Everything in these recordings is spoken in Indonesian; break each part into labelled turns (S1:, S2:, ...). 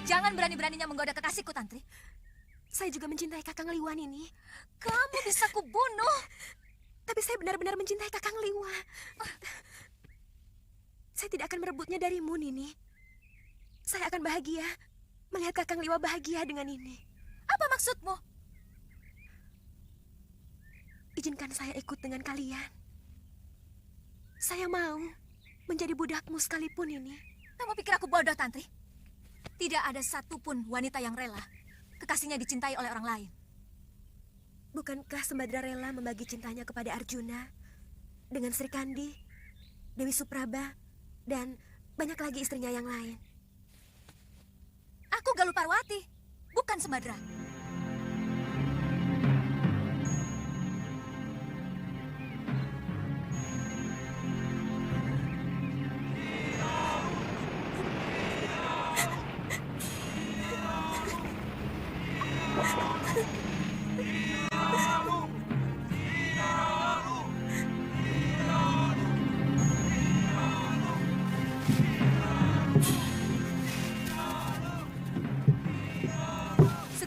S1: Jangan berani-beraninya menggoda kekasihku, Tantri.
S2: Saya juga mencintai Kakang Liwan ini.
S1: Kamu bisa kubunuh.
S2: Tapi saya benar-benar mencintai Kakang Liwa. Saya tidak akan merebutnya darimu, Nini. Saya akan bahagia melihat Kakang Liwa bahagia dengan ini.
S1: Apa maksudmu?
S2: Izinkan saya ikut dengan kalian. Saya mau menjadi budakmu sekalipun ini.
S1: Kamu pikir aku bodoh, Tantri? Tidak ada satupun wanita yang rela kekasihnya dicintai oleh orang lain.
S2: Bukankah Sembadra rela membagi cintanya kepada Arjuna dengan Sri Kandi, Dewi Supraba, dan banyak lagi istrinya yang lain?
S1: Aku Galuh Parwati, bukan Sembadra.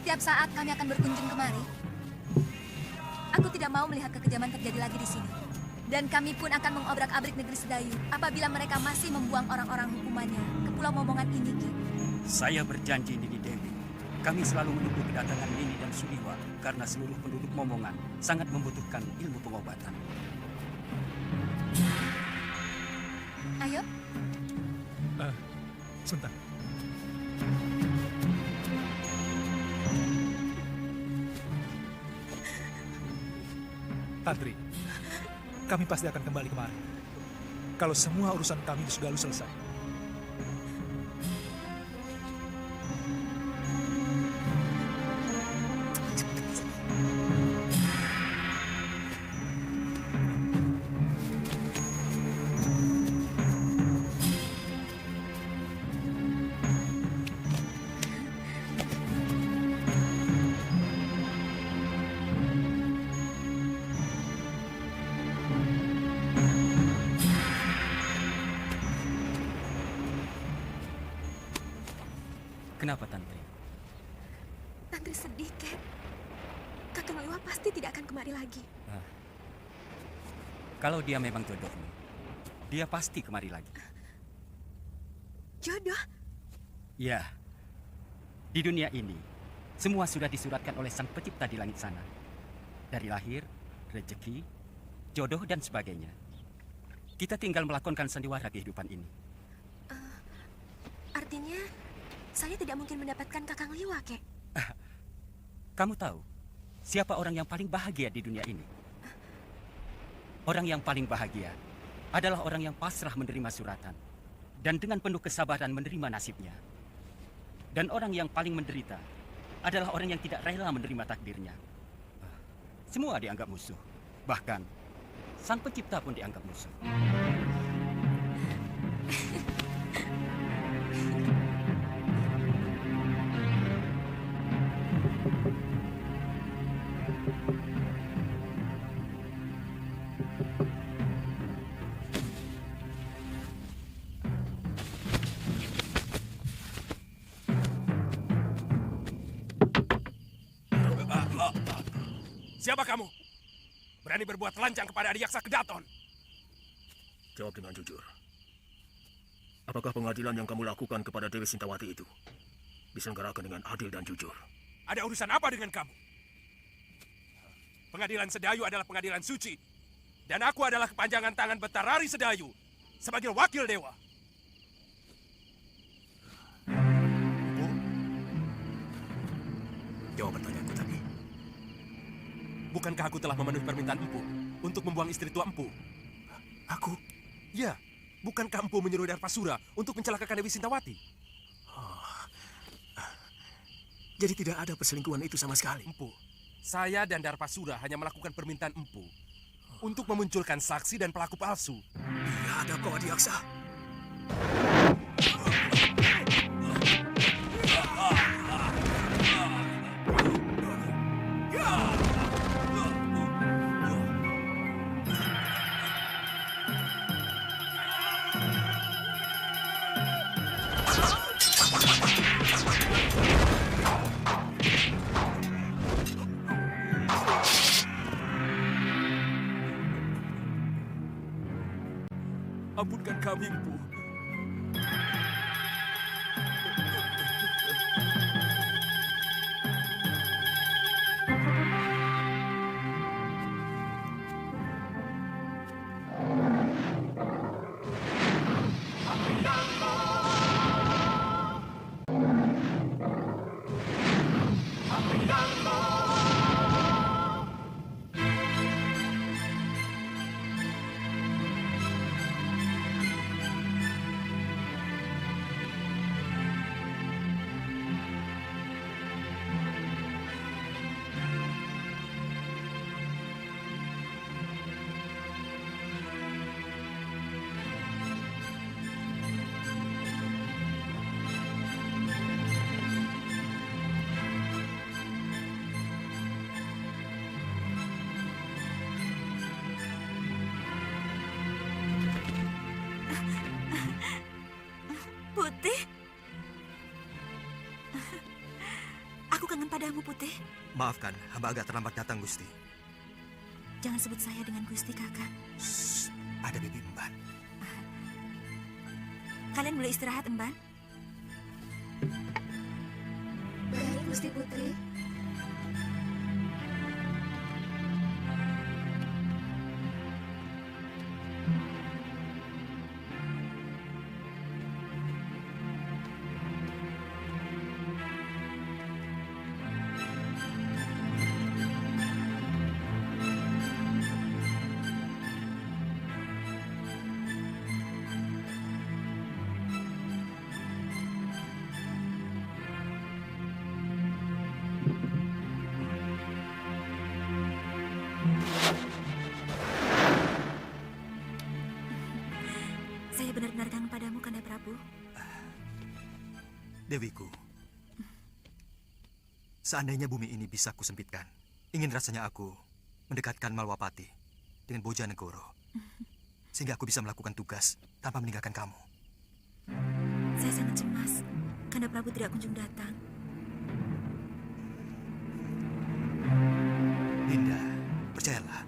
S1: Setiap saat kami akan berkunjung kemari. Aku tidak mau melihat kekejaman terjadi lagi di sini. Dan kami pun akan mengobrak-abrik negeri Sedayu apabila mereka masih membuang orang-orang hukumannya ke Pulau Momongan ini, Ki.
S3: Saya berjanji, Nini Dewi. Kami selalu menunggu kedatangan Nini dan Suliwa karena seluruh penduduk Momongan sangat membutuhkan ilmu pengobatan.
S1: Ayo.
S4: Sebentar. Tantri, kami pasti akan kembali kemari. Kalau semua urusan kami di Sugalu selesai.
S3: Kenapa, Tantri?
S2: Tantri sedih, Kek. Kakang Liwa pasti tidak akan kemari lagi.
S3: Kalau dia memang jodohmu, dia pasti kemari lagi.
S2: Jodoh?
S3: Ya, di dunia ini, semua sudah disuratkan oleh Sang Pencipta di langit sana. Dari lahir, rezeki, jodoh, dan sebagainya. Kita tinggal melakonkan sandiwara kehidupan ini.
S2: Artinya, saya tidak mungkin mendapatkan Kakang Liwa, Kek.
S3: Kamu tahu, siapa orang yang paling bahagia di dunia ini? Orang yang paling bahagia adalah orang yang pasrah menerima suratan dan dengan penuh kesabaran menerima nasibnya. Dan orang yang paling menderita adalah orang yang tidak rela menerima takdirnya. Semua dianggap musuh. Bahkan, Sang Pencipta pun dianggap musuh.
S5: Siapa kamu? Berani berbuat lancang kepada Adiaksa Kedaton?
S6: Jawab dengan jujur. Apakah pengadilan yang kamu lakukan kepada Dewi Sintawati itu diselenggarakan dengan adil dan jujur?
S5: Ada urusan apa dengan kamu? Pengadilan Sedayu adalah pengadilan suci. Dan aku adalah kepanjangan tangan Betarari Sedayu sebagai wakil dewa.
S6: Bu, jawab pertanyaanku tadi.
S5: Bukankah aku telah memenuhi permintaan Empu untuk membuang istri tua Empu?
S6: Aku?
S5: Ya, bukankah Empu menyuruh Darpasura untuk mencelakakan Dewi Sintawati?
S6: Jadi tidak ada perselingkuhan itu sama sekali?
S5: Empu, saya dan Darpasura hanya melakukan permintaan Empu untuk memunculkan saksi dan pelaku palsu.
S6: Iya, ada kau Adiaksa.
S5: Ampunkan kami, Empu.
S2: Putih? Aku kangen padamu, Putih.
S7: Maafkan, hamba agak terlambat datang, Gusti.
S2: Jangan sebut saya dengan Gusti, Kakak.
S7: Shh, ada Bibi Emban.
S2: Kalian boleh istirahat, Emban.
S1: Baik, Gusti Putri.
S2: Saya benar-benar kangen padamu, Kanda Prabu.
S7: Dewiku, seandainya bumi ini bisa kusempitkan, ingin rasanya aku mendekatkan Malwapati dengan Bojanegoro, sehingga aku bisa melakukan tugas tanpa meninggalkan kamu.
S2: Saya sangat cemas. Kanda Prabu tidak kunjung datang.
S7: Dinda, percayalah,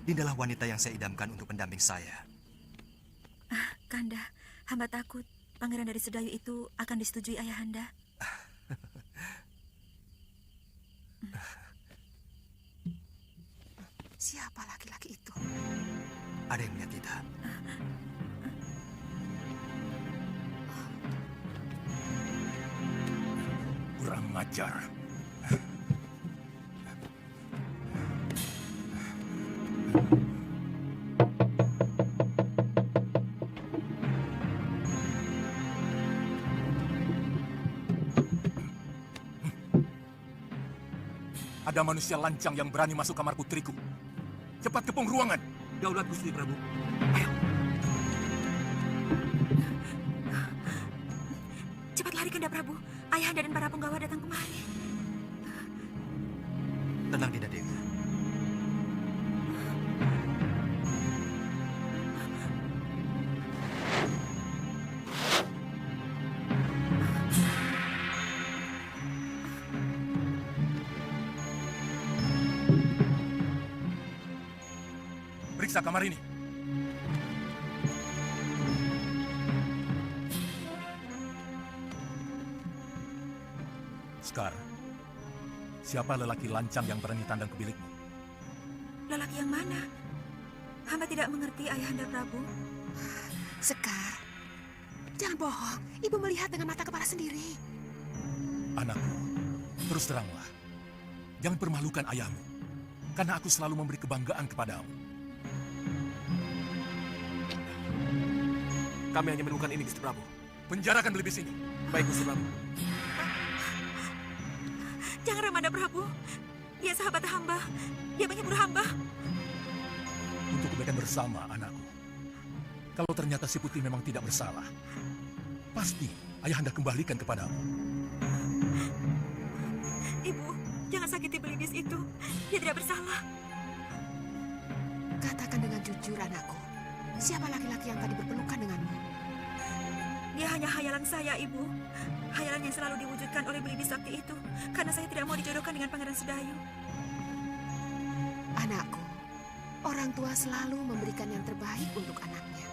S7: Dindalah wanita yang saya idamkan untuk pendamping saya.
S2: Kanda, hamba takut pangeran dari Sedayu itu akan disetujui ayahanda.
S8: Siapa laki-laki itu?
S7: Ada yang melihat kita.
S5: Kurang ajar. Ada manusia lancang yang berani masuk kamar putriku. Cepat kepung ruangan.
S7: Daulat Gusti Prabu.
S2: Cepat lari, Kanda Prabu. Ayahanda dan para penggawa datang kemari.
S7: Tenang, Dinda Dewi.
S5: Periksa kamar ini. Sekar, siapa lelaki lancang yang berani tandang ke bilikmu?
S2: Lelaki yang mana? Hamba tidak mengerti, Ayahanda Prabu.
S8: Sekar, jangan bohong. Ibu melihat dengan mata kepala sendiri.
S5: Anakku, terus teranglah. Jangan permalukan ayahmu. Karena aku selalu memberi kebanggaan kepadamu.
S6: Kami hanya menemukan ini, Gusti Prabu.
S5: Penjarakan Belibis ini.
S6: Baik, Gusti Prabu.
S2: Jangan Ramanda Prabu. Dia sahabat hamba. Dia menyebur hamba.
S5: Untuk kebaikan bersama, anakku. Kalau ternyata si Putih memang tidak bersalah, pasti ayahanda kembalikan kepadamu.
S2: Ibu, jangan sakiti Belibis itu. Dia tidak bersalah.
S8: Katakan dengan jujur, anakku. Siapa laki-laki yang tadi berpelukan denganmu?
S2: Dia hanya hayalan saya, Ibu. Hayalan yang selalu diwujudkan oleh Belibis sakti itu. Karena saya tidak mau dijodohkan dengan Pangeran Sedayu.
S8: Anakku, orang tua selalu memberikan yang terbaik untuk anaknya.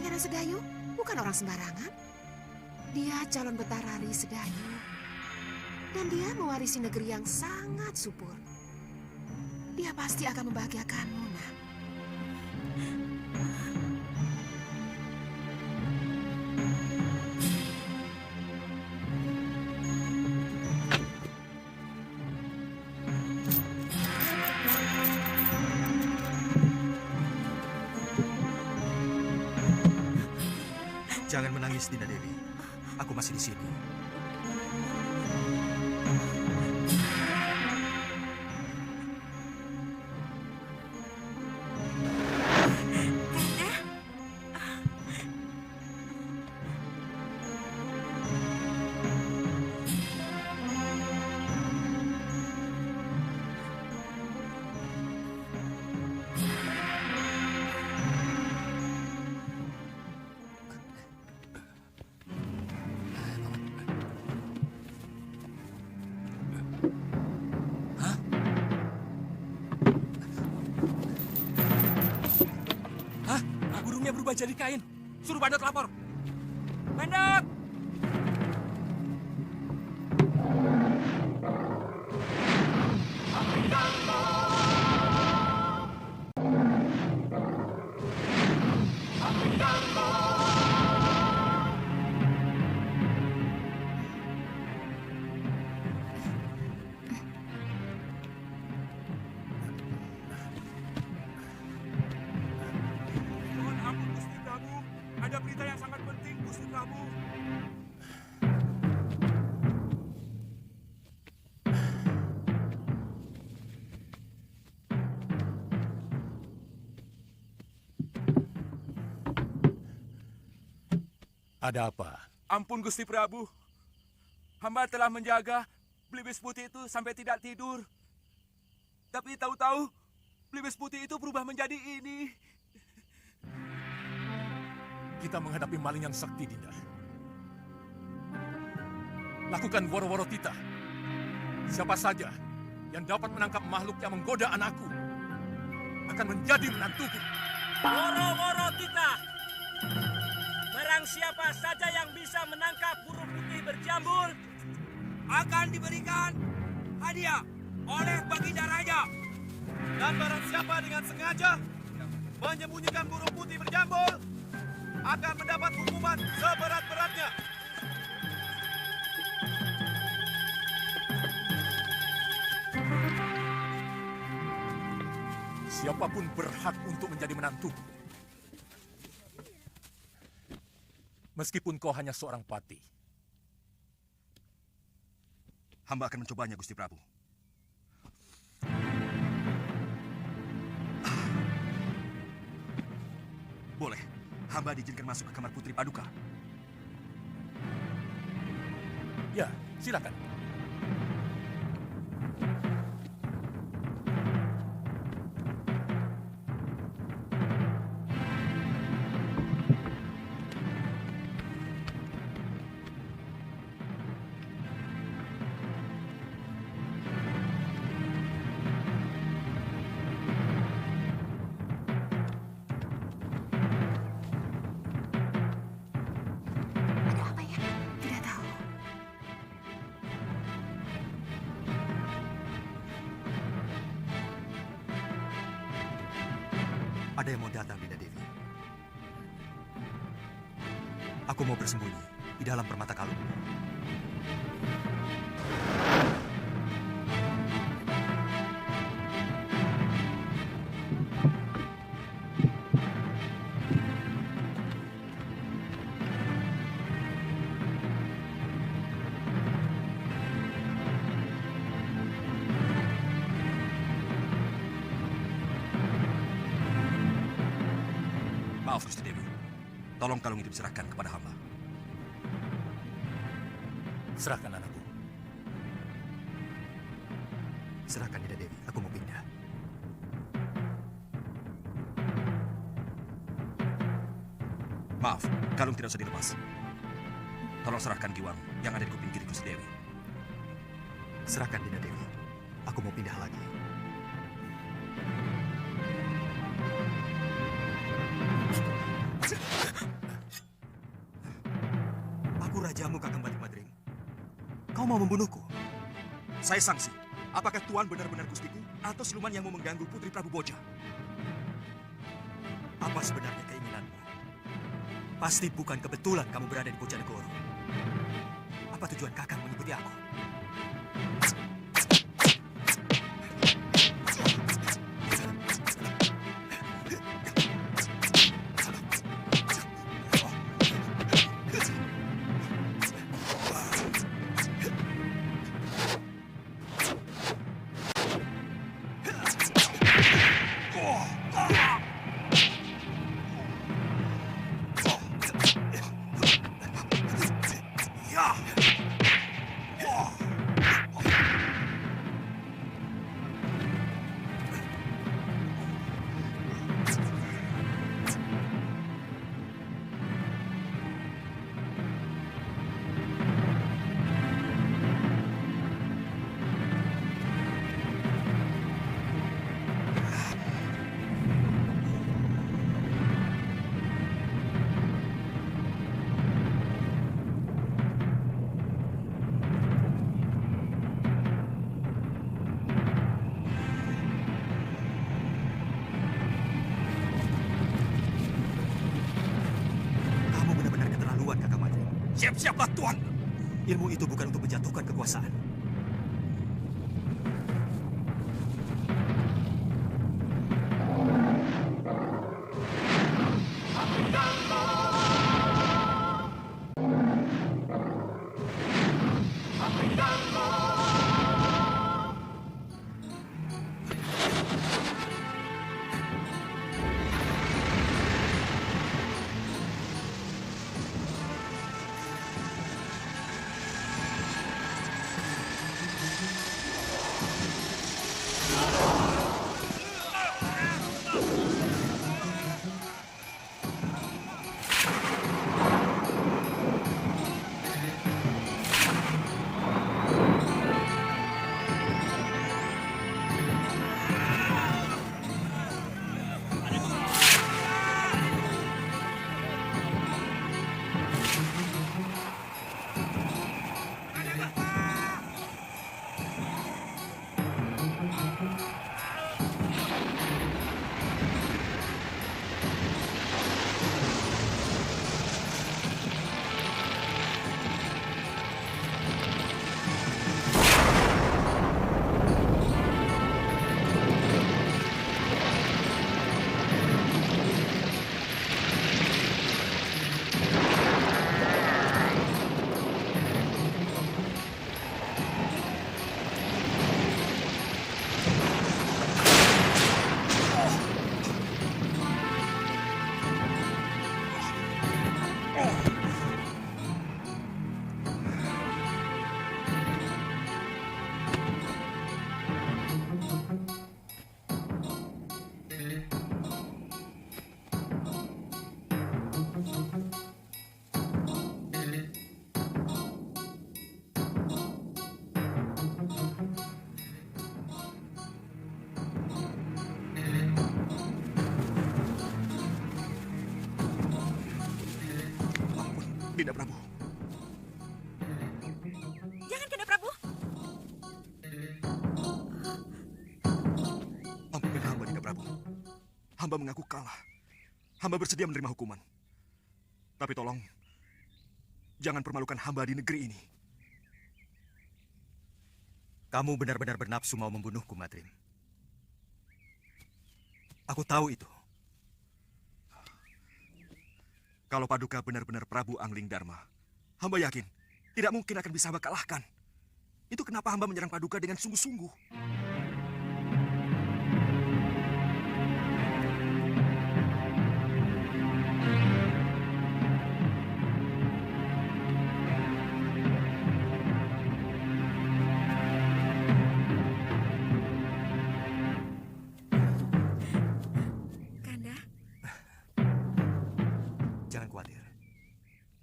S8: Pangeran Sedayu bukan orang sembarangan. Dia calon Betarari Sedayu. Dan dia mewarisi negeri yang sangat subur. Dia pasti akan membahagiakanmu, nak.
S7: Jangan menangis, Dinda Dewi. Aku masih di sini.
S3: Burungnya berubah jadi kain. Suruh Bandot lapor. Bandot!
S4: Ada berita yang sangat penting, Gusti Prabu.
S5: Ada apa?
S4: Ampun Gusti Prabu. Hamba telah menjaga Belibis Putih itu sampai tidak tidur. Tapi tahu-tahu Belibis Putih itu berubah menjadi ini.
S5: Kita menghadapi maling yang sakti, Dinda. Lakukan woro-woro titah. Siapa saja yang dapat menangkap makhluk yang menggoda anakku akan menjadi menantuku.
S3: Woro-woro titah. Barang siapa saja yang bisa menangkap burung putih berjambul
S9: akan diberikan hadiah oleh Baginda Raja. Dan barang siapa dengan sengaja menyembunyikan burung putih berjambul akan mendapat hukuman seberat-beratnya.
S5: Siapapun berhak untuk menjadi menantuku. Meskipun kau hanya seorang patih.
S7: Hamba akan mencobanya, Gusti Prabu. Boleh. Hamba diizinkan masuk ke kamar Putri Paduka.
S5: Ya, silakan.
S8: Ada apa ya? Tidak tahu.
S7: Ada yang mau datang, Dinda Devi. Aku mau bersembunyi di dalam permata kalung. Maaf, Gusti Dewi. Tolong kalung itu diserahkan kepada hamba.
S5: Serahkan anakku.
S7: Serahkan, Dinda Dewi. Aku mau pindah. Maaf, kalung tidak usah dilepas. Tolong serahkan giwang yang ada di kuping kiri Gusti Dewi. Serahkan, Dinda Dewi. Aku mau pindah lagi. mau membunuhku. Saya sanksi. Apakah Tuan benar-benar gustiku atau siluman yang mau mengganggu Putri Prabu Boja? Apa sebenarnya keinginanmu? Pasti bukan kebetulan kamu berada di Bojanegoro. Apa tujuan kakak mengikuti aku? Siap-siaplah, Tuan. Ilmu itu bukan untuk menjatuhkan kekuasaan. Dinda Prabu.
S2: Jangan, Dinda Prabu.
S7: Ampunilah hamba, Dinda Prabu. Hamba mengaku kalah. Hamba bersedia menerima hukuman. Tapi tolong, jangan permalukan hamba di negeri ini. Kamu benar-benar bernafsu mau membunuhku, Madrim. Aku tahu itu. Kalau Paduka benar-benar Prabu Angling Dharma, hamba yakin tidak mungkin akan bisa hamba kalahkan. Itu kenapa hamba menyerang Paduka dengan sungguh-sungguh.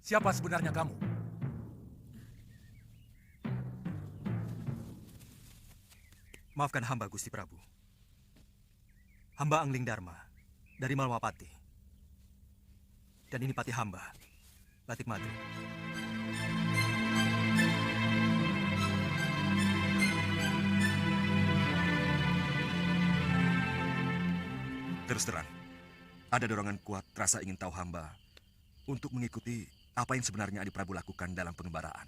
S5: Siapa sebenarnya kamu?
S7: Maafkan hamba, Gusti Prabu. Hamba Angling Dharma dari Malwapati. Dan ini pati hamba, Batik Madri. Terus terang, ada dorongan kuat rasa ingin tahu hamba untuk mengikuti apa yang sebenarnya Adi Prabu lakukan dalam pengembaraan.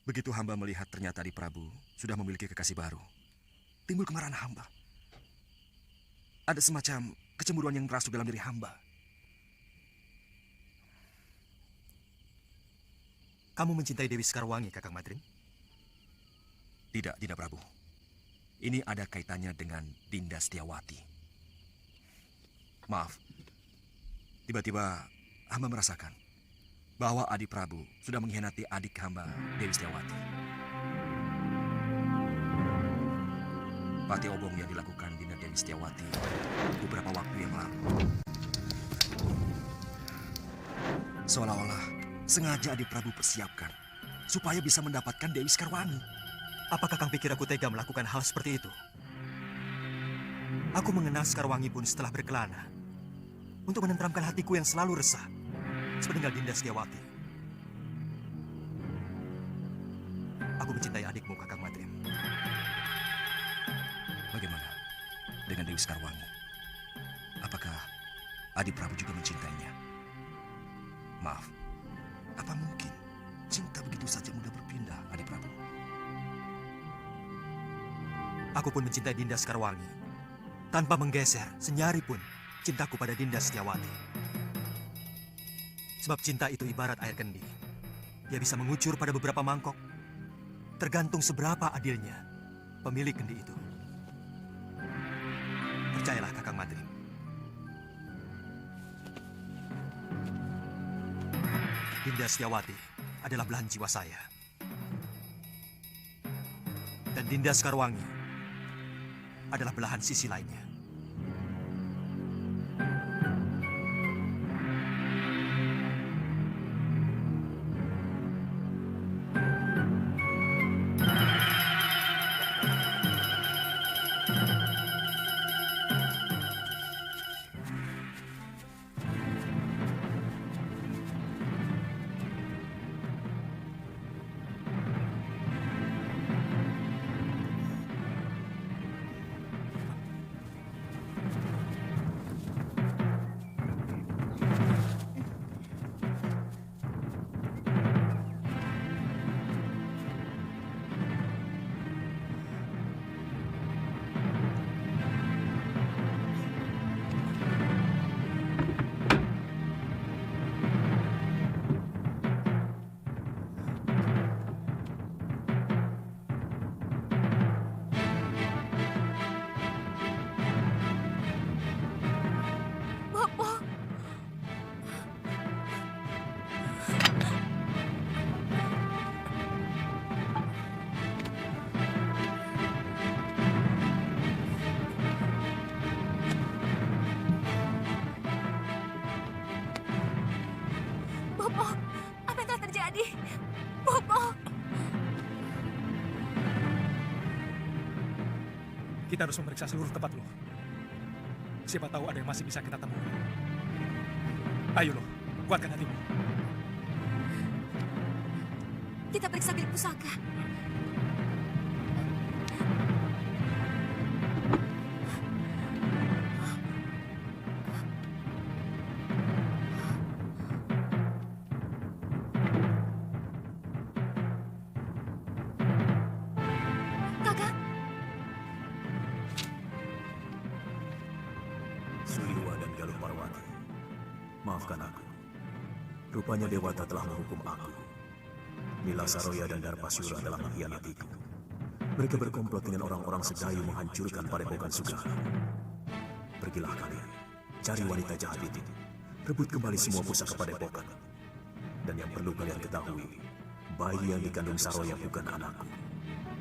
S7: Begitu hamba melihat ternyata Adi Prabu sudah memiliki kekasih baru, timbul kemarahan hamba. Ada semacam kecemburuan yang merasuk dalam diri hamba.
S10: Kamu mencintai Dewi Sekarwangi, Kakang Madrim?
S7: Tidak, Dinda Prabu. Ini ada kaitannya dengan Dinda Setiawati. Maaf, tiba-tiba hamba merasakan bahwa Adi Prabu sudah mengkhianati adik hamba, Dewi Setiawati. Pati obong yang dilakukan Dinda Dewi Setiawati beberapa waktu yang lalu. Seolah-olah sengaja Adi Prabu persiapkan supaya bisa mendapatkan Dewi Sekarwangi.
S10: Apa Kakang pikir aku tega melakukan hal seperti itu? Aku mengenal Sekarwangi pun setelah berkelana untuk menenteramkan hatiku yang selalu resah sepeninggal Dinda Setiawati. Aku mencintai adikmu, Kakang Madrim.
S7: Bagaimana dengan Dewi Sekarwangi? Apakah Adi Prabu juga mencintainya? Maaf, apa mungkin cinta begitu saja mudah berpindah, Adi Prabu?
S10: Aku pun mencintai Dinda Sekarwangi. Tanpa menggeser senyari pun cintaku pada Dinda Setiawati. Sebab cinta itu ibarat air kendi. Dia bisa mengucur pada beberapa mangkok. Tergantung seberapa adilnya pemilik kendi itu. Percayalah, Kakang Madrim. Dinda Setiawati adalah belahan jiwa saya. Dan Dinda Sekarwangi adalah belahan sisi lainnya.
S1: Bopo, apa yang telah terjadi? Bopo.
S5: Kita harus memeriksa seluruh tempat loh. Siapa tahu ada yang masih bisa kita temui. Ayo loh, kuatkan hatimu.
S1: Kita periksa bilik pusaka. Kakak,
S6: Suliwa dan Galuh Parwati, maafkan aku. Rupanya Dewata telah menghukum aku. Nila Saroya dan Darpasura telah mengkhianatiku. Mereka berkomplot dengan orang-orang Sedayu menghancurkan Padepokan Sugala. Pergilah kalian, cari wanita jahat itu. Rebut kembali semua pusaka Padepokan. Dan yang perlu kalian ketahui, bayi yang dikandung Saroya bukan anakku,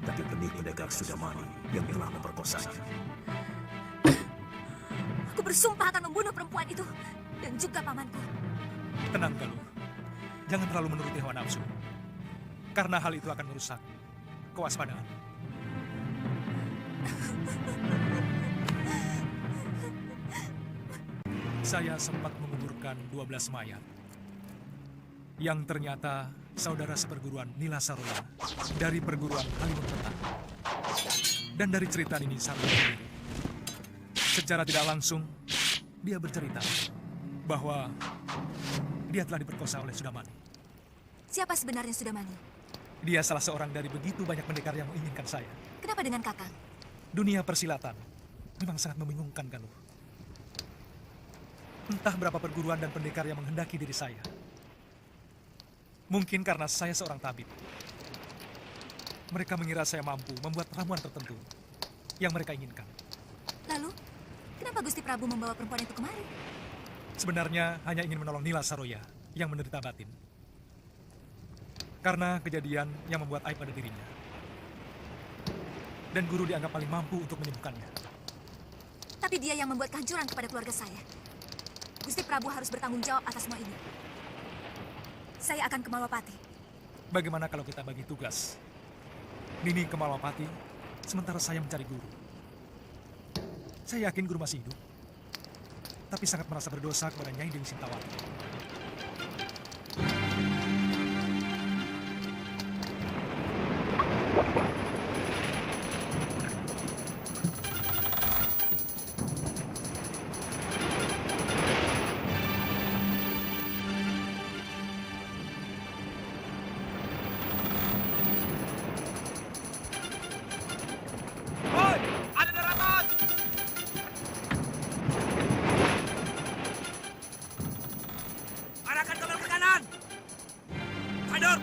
S6: tapi benih pendekar Sudamani yang telah memperkosanya.
S1: aku bersumpah akan membunuh perempuan itu dan juga pamanku.
S5: Tenang, Galuh. Jangan terlalu menuruti hawa nafsu. Karena hal itu akan merusak kewaspadaan. Saya sempat menguburkan 12 mayat yang ternyata saudara seperguruan Nila Saroya dari perguruan Halimun Petang. Dan dari cerita ini Saroya sendiri Secara tidak langsung, dia bercerita bahwa dia telah diperkosa oleh Sudamani.
S1: Siapa sebenarnya Sudamani?
S5: Dia salah seorang dari begitu banyak pendekar yang menginginkan saya.
S1: Kenapa dengan Kakang?
S5: Dunia persilatan memang sangat membingungkan, Galuh. Entah berapa perguruan dan pendekar yang menghendaki diri saya. Mungkin karena saya seorang tabib. Mereka mengira saya mampu membuat ramuan tertentu yang mereka inginkan.
S1: Lalu, kenapa Gusti Prabu membawa perempuan itu kemari?
S5: Sebenarnya hanya ingin menolong Nila Saroya yang menderita batin. Karena kejadian yang membuat aib pada dirinya. Dan guru dianggap paling mampu untuk menyembuhkannya.
S1: Tapi dia yang membuat kehancuran kepada keluarga saya. Gusti Prabu harus bertanggung jawab atas semua ini. Saya akan ke Malwapati.
S5: Bagaimana kalau kita bagi tugas? Nini ke Malwapati, sementara saya mencari guru. Saya yakin guru masih hidup. Tapi sangat merasa berdosa kepada Nyai Dewi Sintawati.
S9: Woi, ada daratan! Arahkan kapal ke kanan! Sador!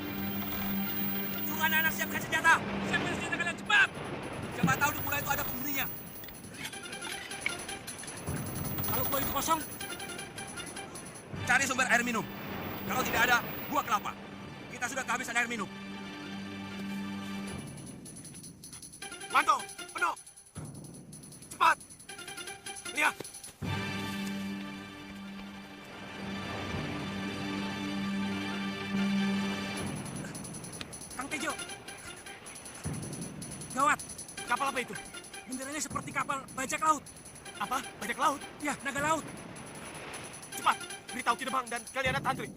S9: Suruh anak-anak siapkan senjata! Siapkan senjata kalian cepat! Siapa tahu di pulau itu ada penghuninya. Kalau pulau itu kosong, cari sumber air minum. Kalau tidak ada, buah kelapa. Kita sudah kehabisan air minum. Manto, penuh! Cepat! Lihat! Kang Tejo! Gawat! Kapal apa itu? Benderanya seperti kapal bajak laut. Apa? Bajak laut? Ya, naga laut. Cepat! Beritahu Kidemang dan kalian antri.